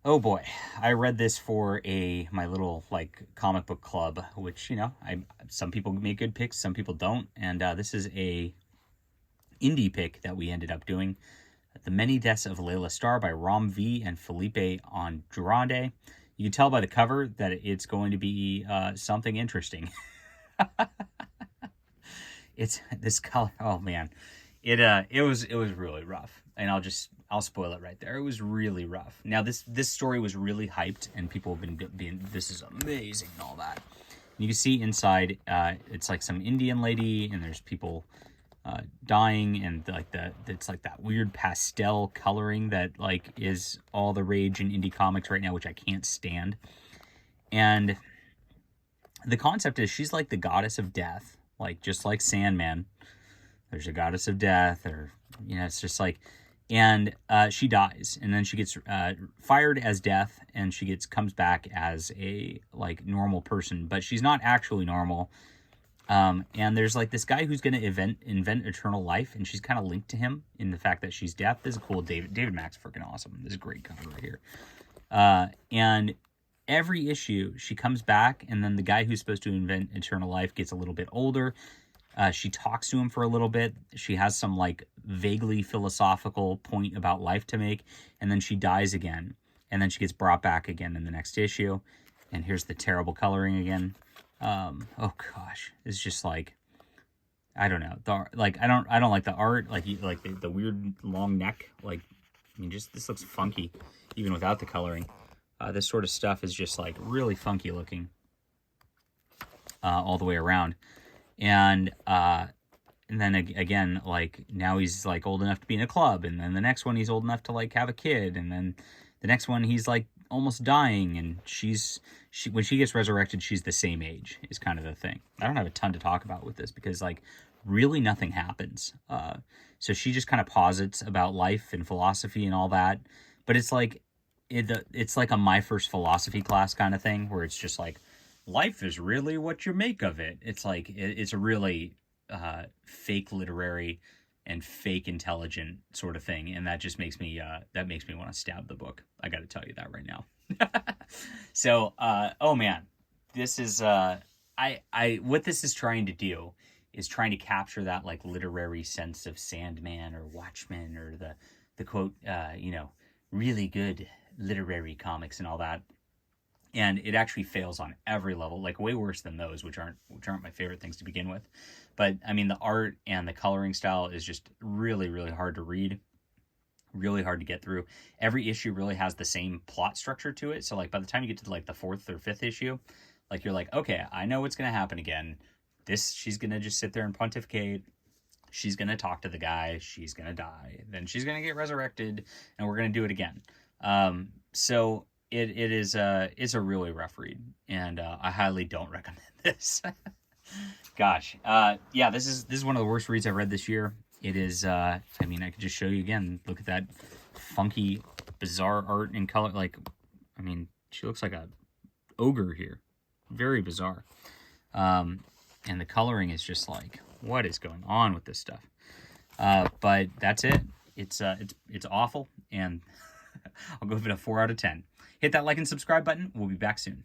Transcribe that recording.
Oh boy, I read this for my little like comic book club, which some people make good picks, some people don't, and this is a indie pick that we ended up doing. The Many Deaths of Laila Starr by Ram V and Felipe Andrade. You can tell by the cover that it's going to be something interesting. It's this color. Oh man, it was really rough, and I'll spoil it right there. It was really rough. Now this story was really hyped, and people have been being, this is amazing and all that. And you can see inside, it's like some Indian lady, and there's people dying, and like it's like that weird pastel coloring that like is all the rage in indie comics right now, which I can't stand. And the concept is she's like the goddess of death, like just like Sandman. There's a goddess of death, or it's just like, and she dies, and then she gets fired as death, and she comes back as a like normal person, but she's not actually normal. And there's like this guy who's going to invent eternal life, and she's kind of linked to him in the fact that she's deaf. This is cool. David Mack's freaking awesome. This is a great cover right here. And every issue she comes back, and then the guy who's supposed to invent eternal life gets a little bit older. She talks to him for a little bit. She has some like vaguely philosophical point about life to make, and then she dies again, and then she gets brought back again in the next issue. And here's the terrible coloring again. Oh gosh, it's just like, I don't know. I don't like the art, like the weird long neck. Like, I mean, just this looks funky, even without the coloring. This sort of stuff is just like really funky looking, all the way around. And then again, like now he's like old enough to be in a club, and then the next one he's old enough to like have a kid, and then the next one he's like almost dying, and when she gets resurrected, she's the same age, is kind of the thing. I don't have a ton to talk about with this because like really nothing happens. So she just kind of posits about life and philosophy and all that, but it's like it's like a my first philosophy class kind of thing, where it's just like life is really what you make of it. It's like it's a really fake literary and fake intelligent sort of thing, and that just makes me want to stab the book. I got to tell you that right now. So oh man, this is what this is trying to do is trying to capture that like literary sense of Sandman or Watchmen, or the quote really good literary comics and all that. And it actually fails on every level, like way worse than those, which aren't my favorite things to begin with. But I mean, the art and the coloring style is just really, really hard to read, really hard to get through. Every issue really has the same plot structure to it. So like by the time you get to like the fourth or fifth issue, like you're like, okay, I know what's gonna happen again. She's gonna just sit there and pontificate. She's gonna talk to the guy. She's gonna die. Then she's gonna get resurrected, and we're gonna do it again. So it's a really rough read, and I highly don't recommend this. Gosh, yeah, this is one of the worst reads I've read this year. It is. I mean, I could just show you again. Look at that funky, bizarre art and color. Like, I mean, she looks like a ogre here. Very bizarre. And the coloring is just like, what is going on with this stuff? But that's it. It's awful, and I'll give it a 4 out of 10. Hit that like and subscribe button. We'll be back soon.